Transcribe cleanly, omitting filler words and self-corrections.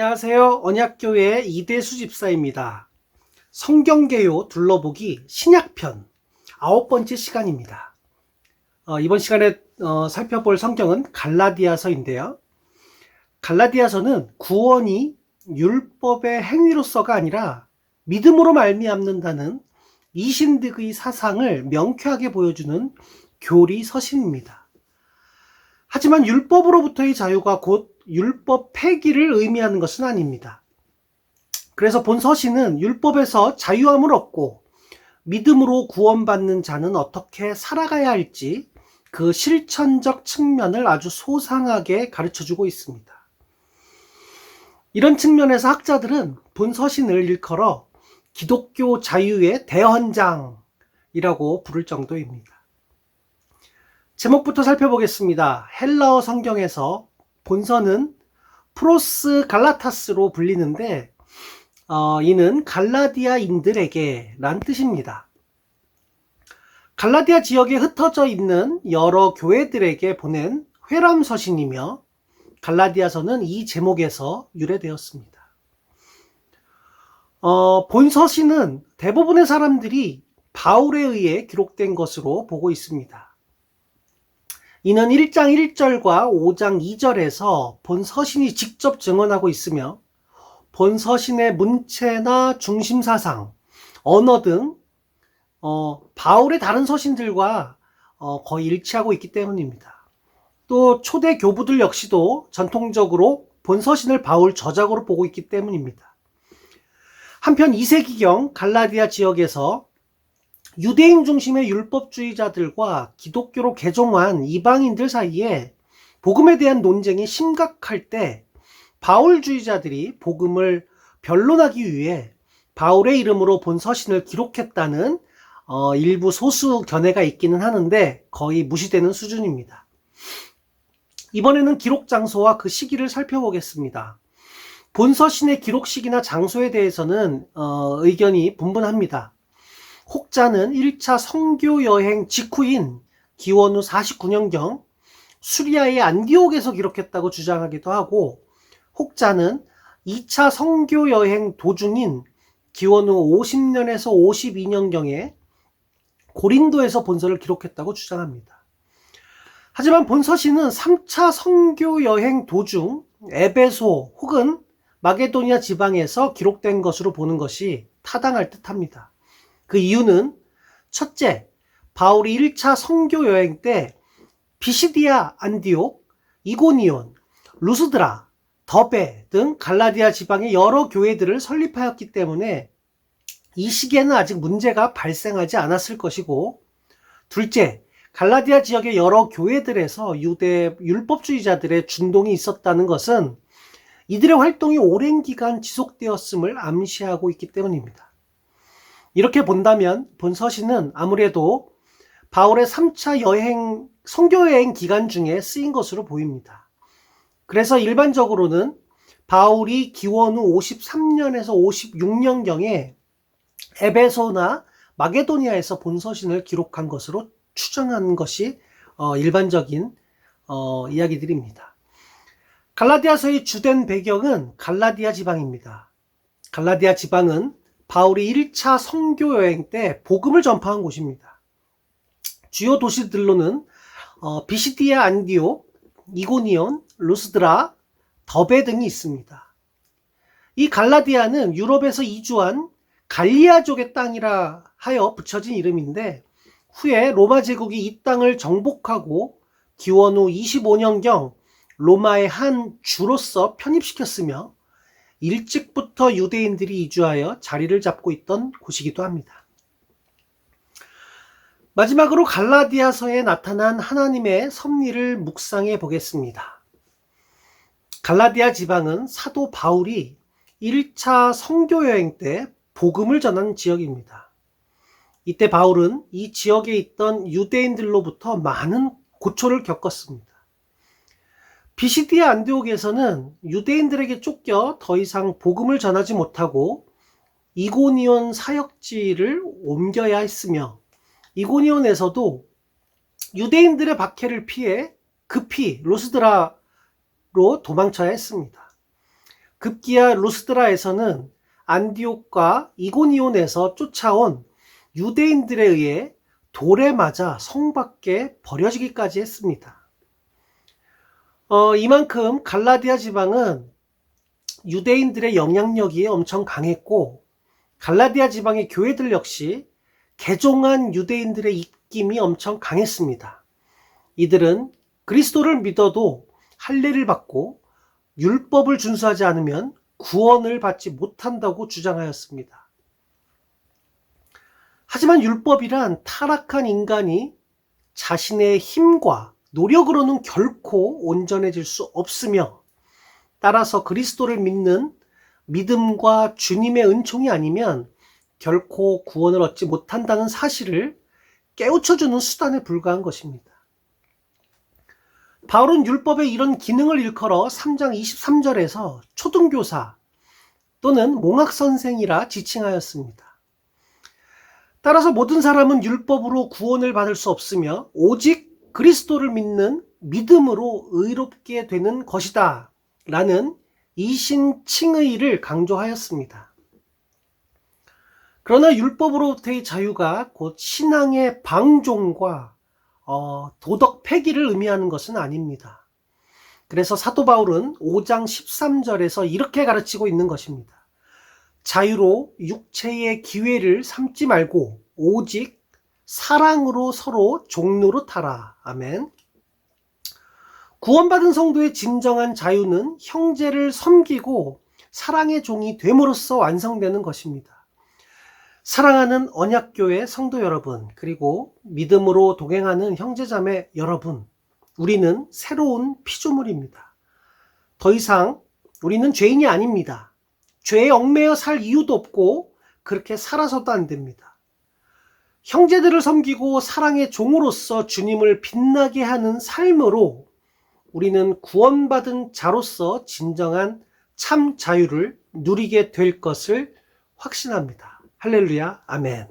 안녕하세요. 언약교회 이대수 집사입니다. 성경개요 둘러보기 신약편 9번째 시간입니다. 이번 시간에 살펴볼 성경은 갈라디아서인데요. 갈라디아서는 구원이 율법의 행위로서가 아니라 믿음으로 말미암는다는 이신득의 사상을 명쾌하게 보여주는 교리 서신입니다. 하지만 율법으로부터의 자유가 곧 율법 폐기를 의미하는 것은 아닙니다. 그래서 본 서신은 율법에서 자유함을 얻고 믿음으로 구원받는 자는 어떻게 살아가야 할지 그 실천적 측면을 아주 소상하게 가르쳐주고 있습니다. 이런 측면에서 학자들은 본 서신을 일컬어 기독교 자유의 대헌장이라고 부를 정도입니다. 제목부터 살펴보겠습니다. 헬라어 성경에서 본서는 프로스 갈라타스로 불리는데 이는 갈라디아인들에게 란 뜻입니다. 갈라디아 지역에 흩어져 있는 여러 교회들에게 보낸 회람 서신이며 갈라디아서는 이 제목에서 유래되었습니다. 본 서신은 대부분의 사람들이 바울에 의해 기록된 것으로 보고 있습니다. 이는 1장 1절과 5장 2절에서 본 서신이 직접 증언하고 있으며 본 서신의 문체나 중심사상, 언어 등 바울의 다른 서신들과 거의 일치하고 있기 때문입니다. 또 초대 교부들 역시도 전통적으로 본 서신을 바울 저작으로 보고 있기 때문입니다. 한편 2세기경 갈라디아 지역에서 유대인 중심의 율법주의자들과 기독교로 개종한 이방인들 사이에 복음에 대한 논쟁이 심각할 때 바울주의자들이 복음을 변론하기 위해 바울의 이름으로 본 서신을 기록했다는 일부 소수 견해가 있기는 하는데 거의 무시되는 수준입니다. 이번에는 기록 장소와 그 시기를 살펴보겠습니다. 본 서신의 기록 시기나 장소에 대해서는 의견이 분분합니다. 혹자는 1차 선교 여행 직후인 기원 후 49년경 수리아의 안디옥에서 기록했다고 주장하기도 하고, 혹자는 2차 선교 여행 도중인 기원 후 50년에서 52년경에 고린도에서 본서를 기록했다고 주장합니다. 하지만 본 서신은 3차 선교 여행 도중 에베소 혹은 마게도니아 지방에서 기록된 것으로 보는 것이 타당할 듯합니다. 그 이유는 첫째, 바울이 1차 선교 여행 때 비시디아 안디옥, 이고니온, 루스드라, 더베 등 갈라디아 지방의 여러 교회들을 설립하였기 때문에 이 시기에는 아직 문제가 발생하지 않았을 것이고, 둘째, 갈라디아 지역의 여러 교회들에서 유대 율법주의자들의 준동이 있었다는 것은 이들의 활동이 오랜 기간 지속되었음을 암시하고 있기 때문입니다. 이렇게 본다면 본 서신은 아무래도 바울의 3차 선교 여행 기간 중에 쓰인 것으로 보입니다. 그래서 일반적으로는 바울이 기원 후 53년에서 56년경에 에베소나 마게도니아에서 본 서신을 기록한 것으로 추정하는 것이 일반적인 이야기들입니다. 갈라디아서의 주된 배경은 갈라디아 지방입니다. 갈라디아 지방은 바울이 1차 선교 여행 때 복음을 전파한 곳입니다. 주요 도시들로는 비시디아 안디옥, 이고니온, 루스드라, 더베 등이 있습니다. 이 갈라디아는 유럽에서 이주한 갈리아족의 땅이라 하여 붙여진 이름인데, 후에 로마 제국이 이 땅을 정복하고 기원 후 25년경 로마의 한 주로서 편입시켰으며 일찍부터 유대인들이 이주하여 자리를 잡고 있던 곳이기도 합니다. 마지막으로 갈라디아서에 나타난 하나님의 섭리를 묵상해 보겠습니다. 갈라디아 지방은 사도 바울이 1차 선교 여행 때 복음을 전한 지역입니다. 이때 바울은 이 지역에 있던 유대인들로부터 많은 고초를 겪었습니다. 비시디아 안디옥에서는 유대인들에게 쫓겨 더 이상 복음을 전하지 못하고 이고니온 사역지를 옮겨야 했으며, 이고니온에서도 유대인들의 박해를 피해 급히 루스드라로 도망쳐야 했습니다. 급기야 루스드라에서는 안디옥과 이고니온에서 쫓아온 유대인들에 의해 돌에 맞아 성 밖에 버려지기까지 했습니다. 이만큼 갈라디아 지방은 유대인들의 영향력이 엄청 강했고, 갈라디아 지방의 교회들 역시 개종한 유대인들의 입김이 엄청 강했습니다. 이들은 그리스도를 믿어도 할례를 받고 율법을 준수하지 않으면 구원을 받지 못한다고 주장하였습니다. 하지만 율법이란 타락한 인간이 자신의 힘과 노력으로는 결코 온전해질 수 없으며, 따라서 그리스도를 믿는 믿음과 주님의 은총이 아니면 결코 구원을 얻지 못한다는 사실을 깨우쳐주는 수단에 불과한 것입니다. 바울은 율법의 이런 기능을 일컬어 3장 23절에서 초등교사 또는 몽학선생이라 지칭하였습니다. 따라서 모든 사람은 율법으로 구원을 받을 수 없으며 오직 그리스도를 믿는 믿음으로 의롭게 되는 것이다 라는 이신칭의를 강조하였습니다. 그러나 율법으로부터의 자유가 곧 신앙의 방종과 도덕 폐기를 의미하는 것은 아닙니다. 그래서 사도 바울은 5장 13절에서 이렇게 가르치고 있는 것입니다. 자유로 육체의 기회를 삼지 말고 오직 사랑으로 서로 종노릇하라. 아멘. 구원받은 성도의 진정한 자유는 형제를 섬기고 사랑의 종이 됨으로써 완성되는 것입니다. 사랑하는 언약교회 성도 여러분, 그리고 믿음으로 동행하는 형제자매 여러분, 우리는 새로운 피조물입니다. 더 이상 우리는 죄인이 아닙니다. 죄에 얽매여 살 이유도 없고 그렇게 살아서도 안 됩니다. 형제들을 섬기고 사랑의 종으로서 주님을 빛나게 하는 삶으로 우리는 구원받은 자로서 진정한 참 자유를 누리게 될 것을 확신합니다. 할렐루야, 아멘.